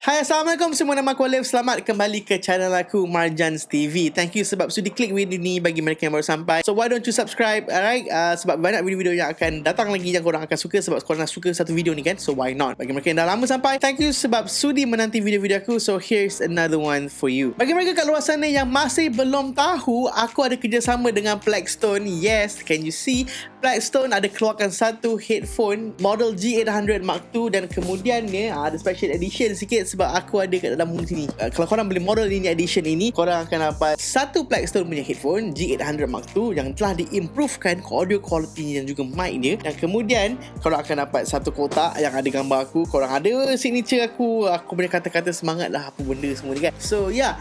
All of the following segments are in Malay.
Hai, Assalamualaikum semua, nama aku Alif. Selamat kembali ke channel aku, Marjans TV. Thank you sebab sudi klik video ni bagi mereka yang baru sampai. So why don't you subscribe, alright? Sebab banyak video-video yang akan datang lagi yang korang akan suka. Sebab korang suka satu video ni kan, so why not? Bagi mereka yang dah lama sampai, thank you sebab sudi menanti video-video aku. So here's another one for you. Bagi mereka kat luar sana yang masih belum tahu, aku ada kerjasama dengan Blackstone. Yes, can you see? Blackstone ada keluarkan satu headphone model G800 Mark II dan kemudiannya ada special edition sikit sebab aku ada kat dalam sini. Kalau korang beli model ini edition ini, korang akan dapat satu Blackstone punya headphone G800 Mark II yang telah diimprovekan audio quality dan juga mic dia, dan kemudian korang akan dapat satu kotak yang ada gambar aku. Korang ada signature aku punya kata-kata semangat lah, apa benda semua ni kan. So yeah,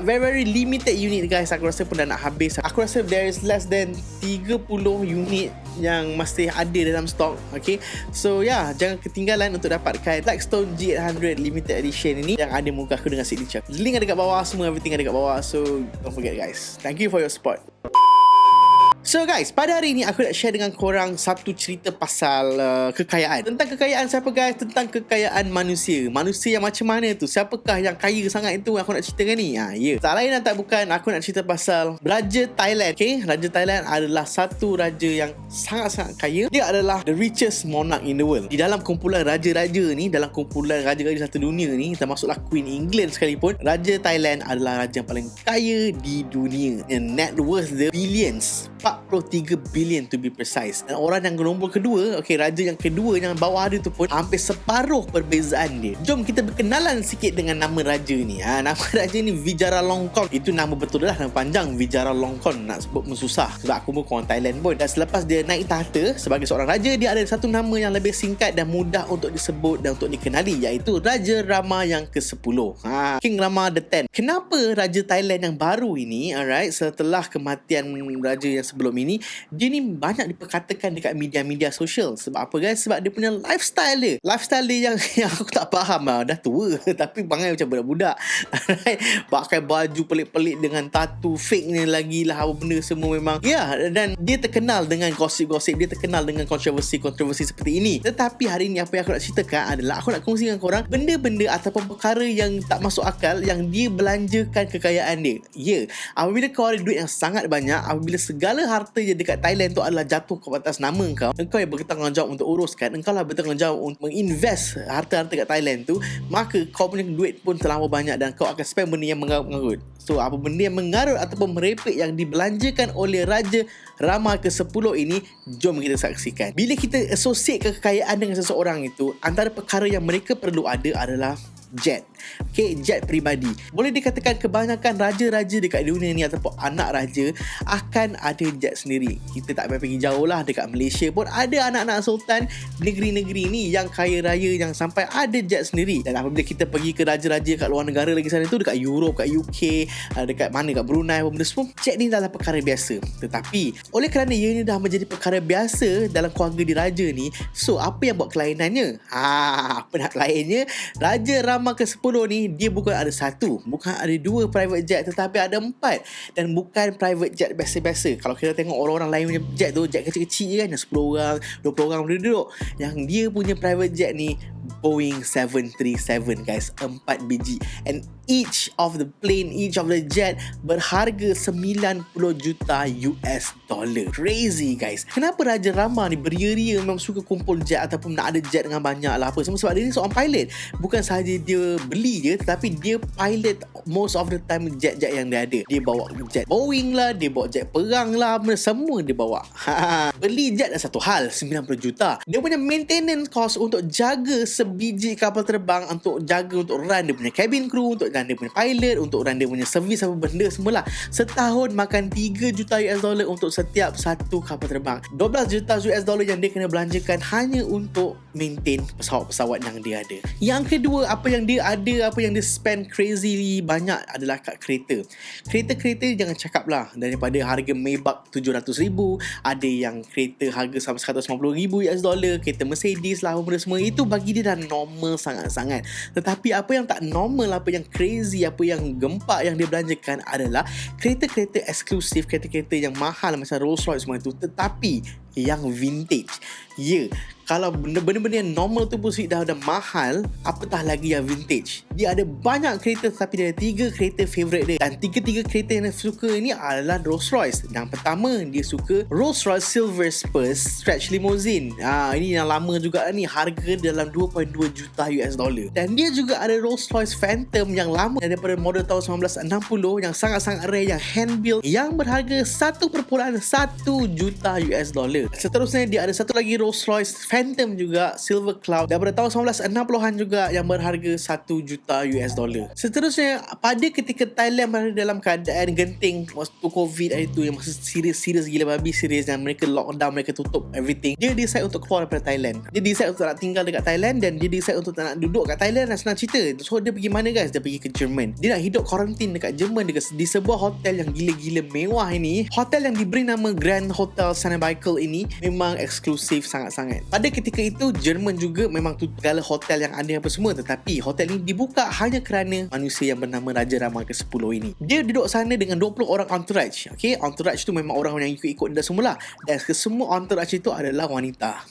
very limited unit guys. Aku rasa pun dah nak habis. Aku rasa there is less than 30 unit yang masih ada dalam stok. Okay, so yeah, jangan ketinggalan untuk dapatkan Blackstone G800 limited edition ini yang ada muka aku dengan signature. Link ada kat bawah, semua everything ada kat bawah. So don't forget guys, thank you for your support. So guys, pada hari ini aku nak share dengan korang satu cerita pasal kekayaan. Tentang kekayaan siapa guys? Tentang kekayaan manusia. Manusia yang macam mana tu? Siapakah yang kaya sangat itu aku nak ceritakan ni? Tak lain dan tak bukan, aku nak cerita pasal Raja Thailand. Okay, Raja Thailand adalah satu raja yang sangat-sangat kaya. Dia adalah the richest monarch in the world. Di dalam kumpulan raja-raja ni, dalam kumpulan raja-raja satu dunia ni, termasuklah Queen England sekalipun, Raja Thailand adalah raja yang paling kaya di dunia. And net worth the billions, 43 billion to be precise. Dan orang yang nombor kedua, raja yang kedua yang bawah dia tu pun hampir separuh perbezaan dia. Jom kita berkenalan sikit dengan nama raja ni. Nama raja ni Vajiralongkorn. Itu nama betul dia lah, nama panjang Vajiralongkorn. Nak sebut susah sebab aku pun orang Thailand pun. Dan selepas dia naik tahta sebagai seorang raja, dia ada satu nama yang lebih singkat dan mudah untuk disebut dan untuk dikenali, iaitu Raja Rama yang ke-10. King Rama the 10. Kenapa Raja Thailand yang baru ini, alright, setelah kematian raja yang sebelum ini, dia ni banyak diperkatakan dekat media-media sosial. Sebab apa guys? Sebab dia punya lifestyle dia. Lifestyle dia yang aku tak faham lah. Dah tua tapi bangai macam budak-budak. Pakai baju pelik-pelik dengan tattoo fake ni lagi lah, apa benda semua memang. Dan dia terkenal dengan gosip-gosip. Dia terkenal dengan kontroversi seperti ini. Tetapi hari ni apa yang aku nak ceritakan adalah aku nak kongsi dengan korang benda-benda ataupun perkara yang tak masuk akal yang dia belanjakan kekayaan dia. Apabila kau ada duit yang sangat banyak, apabila segala harta je dekat Thailand tu adalah jatuh ke atas nama engkau yang bertanggungjawab untuk uruskan, engkau lah bertanggungjawab untuk menginvest harta-harta kat Thailand tu, maka kau punya duit pun terlalu banyak dan kau akan spend benda yang mengarut-mengarut. So apa benda yang mengarut ataupun merepek yang dibelanjakan oleh Raja Rama ke-10 ini, jom kita saksikan. Bila kita associate kekayaan dengan seseorang itu, antara perkara yang mereka perlu ada adalah jet. Jet peribadi. Boleh dikatakan kebanyakan raja-raja dekat dunia ni ataupun anak raja akan ada jet sendiri. Kita tak payah pergi jauh lah, dekat Malaysia pun ada anak-anak sultan negeri-negeri ni yang kaya raya yang sampai ada jet sendiri. Dan apabila kita pergi ke raja-raja kat luar negara lagi sana tu, dekat Europe, kat UK, dekat mana, kat Brunei, benda semua, jet ni adalah perkara biasa. Tetapi oleh kerana ia ni dah menjadi perkara biasa dalam keluarga diraja ni, so apa yang buat kelainannya? Apa nak lainnya? Raja Rama ke-10 ni, dia bukan ada satu, bukan ada dua private jet, tetapi ada 4. Dan bukan private jet biasa-biasa. Kalau kita tengok orang-orang lain punya jet tu, jet kecil-kecil je kan, yang 10 orang, 20 orang boleh duduk. Yang dia punya private jet ni Boeing 737 guys, 4 biji. And each of the plane, each of the jet berharga 90 juta US dollar. Crazy guys. Kenapa Raja Rama ni beria-ria memang suka kumpul jet ataupun nak ada jet dengan banyak lah apa semua? Sebab dia ni seorang pilot. Bukan sahaja dia beli je, tetapi dia pilot most of the time jet-jet yang dia ada. Dia bawa jet Boeing lah, dia bawa jet perang lah, semua dia bawa. Beli jet dah satu hal, 90 juta. Dia punya maintenance cost untuk jaga sebiji kapal terbang, untuk jaga, untuk run dia punya cabin crew, untuk run dia punya pilot, untuk run dia punya servis apa benda semualah, setahun makan 3 juta US dollar untuk setiap satu kapal terbang. 12 juta US dollar yang dia kena belanjakan hanya untuk maintain pesawat-pesawat yang dia ada. Yang kedua, apa yang dia ada, apa yang dia spend crazy banyak adalah kat kereta. Kereta jangan cakap lah, daripada harga Maybach 700,000, ada yang kereta harga sampai 150,000 US dollar, kereta Mercedes lah, apa benda semua. Itu bagi dia dah normal sangat-sangat. Tetapi apa yang tak normal, apa yang crazy, apa yang gempak yang dia belanjakan adalah kereta-kereta eksklusif, kereta-kereta yang mahal macam Rolls Royce semua itu, tetapi yang vintage. Kalau benda-benda yang normal tu pun dah mahal, apatah lagi yang vintage. Dia ada banyak kereta, tapi dia ada 3 kereta favourite dia. Dan 3 kereta yang dia suka ni adalah Rolls Royce. Yang pertama, dia suka Rolls Royce Silver Spurs Stretch Limousine. Ini yang lama juga ni, harga dalam 2.2 juta US dollar. Dan dia juga ada Rolls Royce Phantom yang lama daripada model tahun 1960 yang sangat-sangat rare, yang hand build, yang berharga 1.1 juta US dollar. Seterusnya dia ada satu lagi Rolls Royce Phantom juga Silver Cloud daripada tahun 1960-an juga yang berharga 1 juta US dollar. Seterusnya, pada ketika Thailand berada dalam keadaan genting waktu COVID itu, yang masa serius gila babi serius, dan mereka lockdown, mereka tutup everything, dia decide untuk keluar daripada Thailand. Dia decide untuk tak nak tinggal dekat Thailand, dan dia decide untuk tak nak duduk kat Thailand. Dan senang cerita, so dia pergi mana guys? Dia pergi ke Jerman. Dia nak hidup quarantine dekat Jerman, di sebuah hotel yang gila-gila mewah ini. Hotel yang diberi nama Grand Hotel Sanabaikel ini memang eksklusif sangat-sangat. Pada ketika itu, Jerman juga memang tutup segala hotel yang ada apa semua, tetapi hotel ini dibuka hanya kerana manusia yang bernama Raja Rama ke-10 ini. Dia duduk sana dengan 20 orang entourage. Okay, entourage tu memang orang yang ikut-ikut dia semula, dan kesemua entourage itu adalah wanita.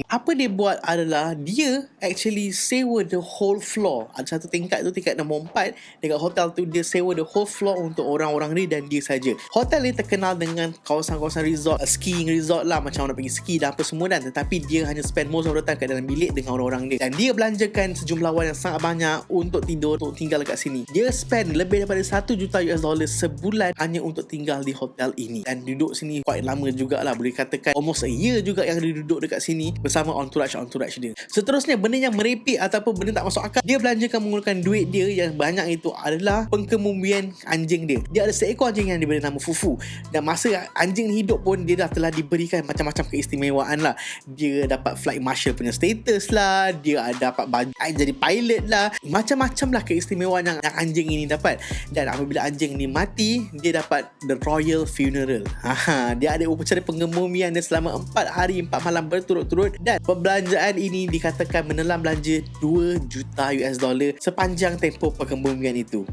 Apa dia buat adalah dia actually sewa the whole floor. Ada satu tingkat tu, tingkat nombor 4 dekat hotel tu, dia sewa the whole floor untuk orang-orang ni dan dia saja. Hotel ni terkenal dengan kawasan-kawasan resort, skiing resort lah, macam orang nak pergi ski dan apa semua, dan tetapi dia hanya spend most of the time kat dalam bilik dengan orang-orang dia. Dan dia belanjakan sejumlah wang yang sangat banyak untuk tidur, untuk tinggal dekat sini. Dia spend lebih daripada 1 juta US dollar sebulan hanya untuk tinggal di hotel ini, dan duduk sini quite lama jugalah, boleh katakan almost a year juga yang dia duduk dekat sini bersama entourage dia. Seterusnya, benda yang merepek ataupun benda tak masuk akal, dia belanjakan menggunakan duit dia yang banyak itu adalah pengkemudian anjing dia. Dia ada seekor anjing yang diberi nama Fufu, dan masa anjing ni hidup pun dia dah telah diberikan macam-macam keistimewaan lah. Dia dapat flight marshal punya status lah, dia ada dapat baju jadi pilot lah, macam-macam lah keistimewaan yang anjing ini dapat. Dan apabila anjing ni mati, dia dapat the royal funeral. Dia ada upacara pengemumian dia selama 4 hari 4 malam berturut-turut, dan perbelanjaan ini dikatakan menelan belanja 2 juta US dollar sepanjang tempoh pengemumian itu.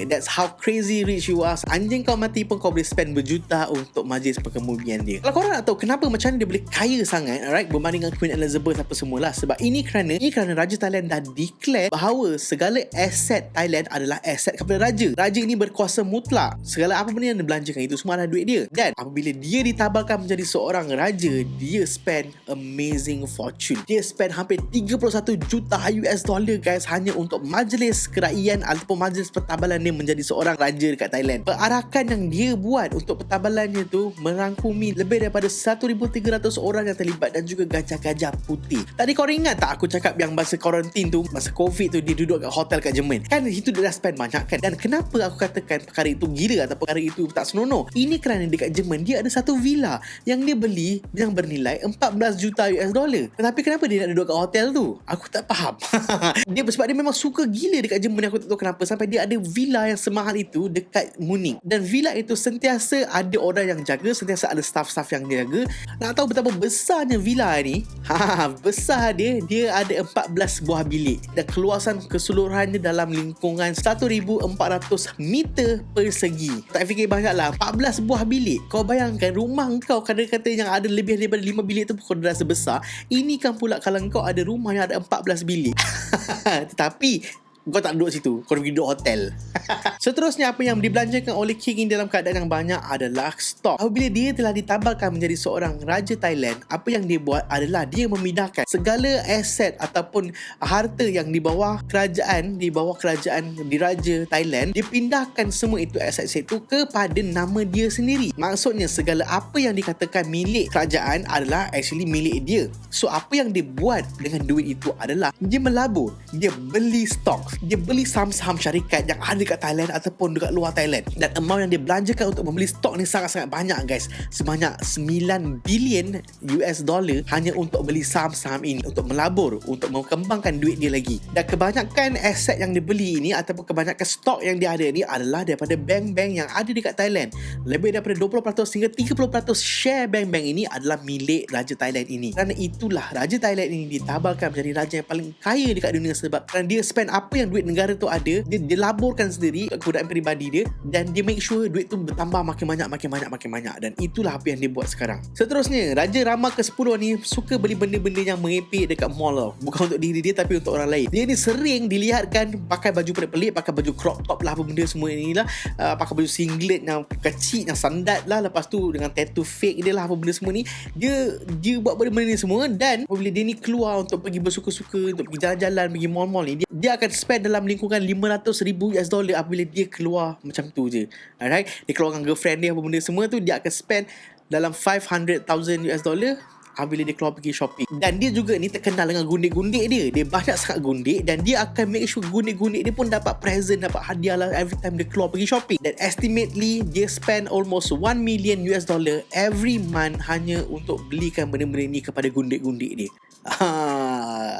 That's how crazy rich you are. Anjing kau mati pun kau boleh spend berjuta untuk majlis pengemudian dia. Kalau korang nak tahu kenapa macam mana dia boleh kaya sangat, alright, berbanding dengan Queen Elizabeth apa semualah, sebab ini kerana Raja Thailand dah declare bahawa segala aset Thailand adalah aset kepada Raja. Raja ini berkuasa mutlak. Segala apa benda yang dia belanjakan itu semua adalah duit dia. Dan apabila dia ditabalkan menjadi seorang raja, dia spend amazing fortune. Dia spend hampir 31 juta US dollar guys, hanya untuk majlis kerajaan ataupun majlis pertabalan dia menjadi seorang raja dekat Thailand. Perarakan yang dia buat untuk pertabalannya tu merangkumi lebih daripada 1,300 orang yang terlibat, dan juga gajah-gajah putih. Tadi kau ingat tak aku cakap yang masa quarantine tu, masa COVID tu, dia duduk kat hotel kat Jerman? Kan itu dia dah spend banyak kan? Dan kenapa aku katakan perkara itu gila atau perkara itu tak senonoh? Ini kerana dekat Jerman dia ada satu villa yang dia beli yang bernilai 14 juta US dollar. Tetapi kenapa dia nak duduk kat hotel tu? Aku tak faham. Sebab dia memang suka gila dekat Jerman. Aku tak tahu kenapa sampai dia ada villa yang semahal itu dekat Munich. Dan villa itu sentiasa ada orang yang jaga, sentiasa ada staff-staff yang jaga. Nak tahu betapa besarnya villa ni? Besar dia ada 14 buah bilik, dan keluasan keseluruhannya dalam lingkungan 1,400 meter persegi. Tak fikir banyak lah, 14 buah bilik. Kau bayangkan rumah kau kata-kata yang ada lebih daripada 5 bilik tu pun dah sebesar. Ini kan pula kalau kau ada rumah yang ada 14 bilik. Tetapi kau tak duduk situ, kau pergi duduk hotel. Seterusnya, apa yang dibelanjakan oleh King ini dalam keadaan yang banyak adalah stok. Apabila dia telah ditabalkan menjadi seorang Raja Thailand, apa yang dia buat adalah dia memindahkan segala aset ataupun harta yang di bawah kerajaan Diraja Thailand, dipindahkan semua itu aset itu kepada nama dia sendiri. Maksudnya segala apa yang dikatakan milik kerajaan adalah actually milik dia. So apa yang dia buat dengan duit itu adalah dia melabur, dia beli stok, dia beli saham-saham syarikat yang ada dekat Thailand ataupun dekat luar Thailand. Dan amount yang dia belanjakan untuk membeli stok ni sangat-sangat banyak guys. Sebanyak 9 bilion US dollar hanya untuk beli saham-saham ini, untuk melabur, untuk mengembangkan duit dia lagi. Dan kebanyakan aset yang dia beli ini ataupun kebanyakan stok yang dia ada ni adalah daripada bank-bank yang ada dekat Thailand. Lebih daripada 20% hingga 30% share bank-bank ini adalah milik Raja Thailand ini. Kerana itulah Raja Thailand ini ditabalkan menjadi raja yang paling kaya dekat dunia, sebab kerana dia spend apa yang yang duit negara tu ada, dia laburkan sendiri kegunaan peribadi dia, dan dia make sure duit tu bertambah makin banyak. Dan itulah apa yang dia buat sekarang. Seterusnya, Raja Rama ke-10 ni suka beli benda-benda yang merepek dekat mall tau. Bukan untuk diri dia tapi untuk orang lain. Dia ni sering dilihatkan pakai baju pelik-pelik, pakai baju crop top lah, apa benda semua ni lah, pakai baju singlet yang kecil, yang sandat lah, lepas tu dengan tattoo fake dia lah, apa benda semua ni. Dia buat benda-benda ni semua, dan apabila dia ni keluar untuk pergi bersuka-suka, untuk pergi jalan-jalan, pergi mall-mall ni, dia akan spend dalam lingkungan $500,000 apabila dia keluar macam tu je. Alright, dia keluar dengan girlfriend dia, apa benda semua tu, dia akan spend dalam $500,000 apabila dia keluar pergi shopping. Dan dia juga ni terkenal dengan gundik-gundik dia. Dia banyak sangat gundik, dan dia akan make sure gundik-gundik dia pun dapat present, dapat hadiah lah every time dia keluar pergi shopping. Dan estimately dia spend almost $1 million every month hanya untuk belikan benda-benda ni kepada gundik-gundik dia.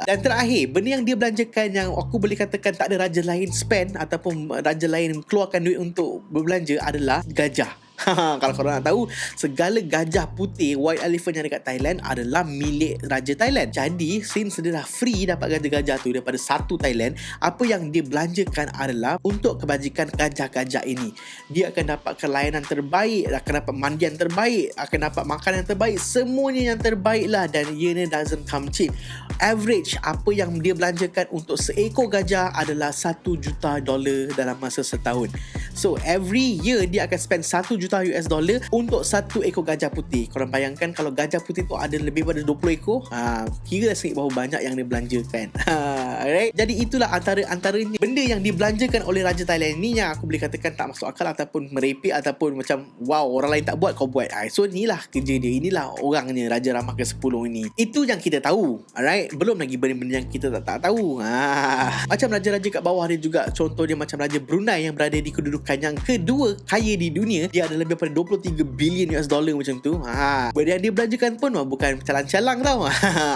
Dan terakhir, benda yang dia belanjakan yang aku boleh katakan tak ada raja lain spend ataupun raja lain keluarkan duit untuk berbelanja adalah gajah. Kalau korang nak tahu, segala gajah putih, white elephant yang dekat Thailand adalah milik Raja Thailand. Jadi since dia dah free dapat gajah-gajah tu daripada satu Thailand, apa yang dia belanjakan adalah untuk kebajikan gajah-gajah ini. Dia akan dapatkan layanan terbaik, akan dapat mandian terbaik, akan dapat makanan terbaik, semuanya yang terbaik lah. Dan ianya doesn't come cheap. Average apa yang dia belanjakan untuk seekor gajah adalah $1 juta dalam masa setahun. So every year dia akan spend $1 juta untuk satu ekor gajah putih. Korang bayangkan kalau gajah putih tu ada lebih pada 20 ekor, kira sendiri berapa banyak yang dia belanjakan. Alright. Jadi itulah antaranya benda yang dibelanjakan oleh Raja Thailand ni yang aku boleh katakan tak masuk akal ataupun merepek ataupun macam wow, orang lain tak buat kau buat. So inilah kerja dia, inilah orangnya Raja Rama ke-10 ini. Itu yang kita tahu. Alright. Belum lagi benda-benda yang kita tak tahu. Macam raja-raja kat bawah dia juga. Contoh dia macam Raja Brunei yang berada di kedudukan yang kedua kaya di dunia. Dia ada lebih daripada $23 billion macam tu. Benda yang dia belanjakan pun bukan calang-calang tau.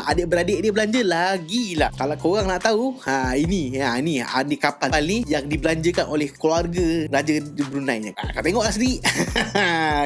Adik-beradik dia belanja lagi lah. Kalau korang nak tahu, ini ada kapal ni yang dibelanjakan oleh keluarga Raja Brunei. Kau tengoklah sendiri.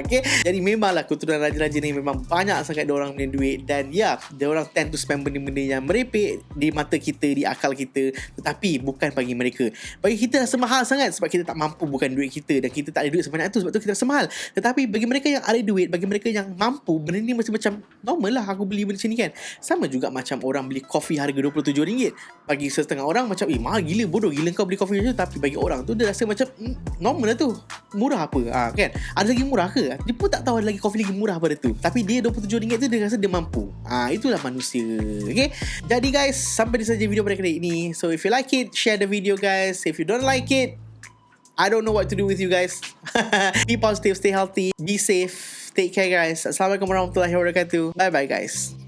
Okay? Jadi memanglah keturunan raja-raja ni memang banyak sangat diorang punya duit. Dan ya, diorang tend to spend benda-benda yang merepek di mata kita, di akal kita. Tetapi bukan bagi mereka. Bagi kita rasa mahal sangat sebab kita tak mampu, bukan duit kita. Dan kita tak ada duit sebanyak tu, sebab tu kita rasa mahal. Tetapi bagi mereka yang ada duit, bagi mereka yang mampu, benda ni macam normal lah aku beli benda macam ni kan. Sama juga macam orang beli kopi harga RM27. Bagi setengah orang macam mahal gila, bodoh gila kau beli kopi macam tu. Tapi bagi orang tu dia rasa macam normal lah tu. Murah apa? Kan? Ada lagi murah ke? Dia pun tak tahu ada lagi kopi lagi murah pada tu. Tapi dia RM27 tu dia rasa dia mampu. Itulah manusia. Okay? Jadi guys, sampai di saja video pada kali ini. So if you like it, share the video guys. If you don't like it, I don't know what to do with you guys. Be positive, stay healthy, be safe. Take care guys. Assalamualaikum warahmatullahi wabarakatuh. Bye bye guys.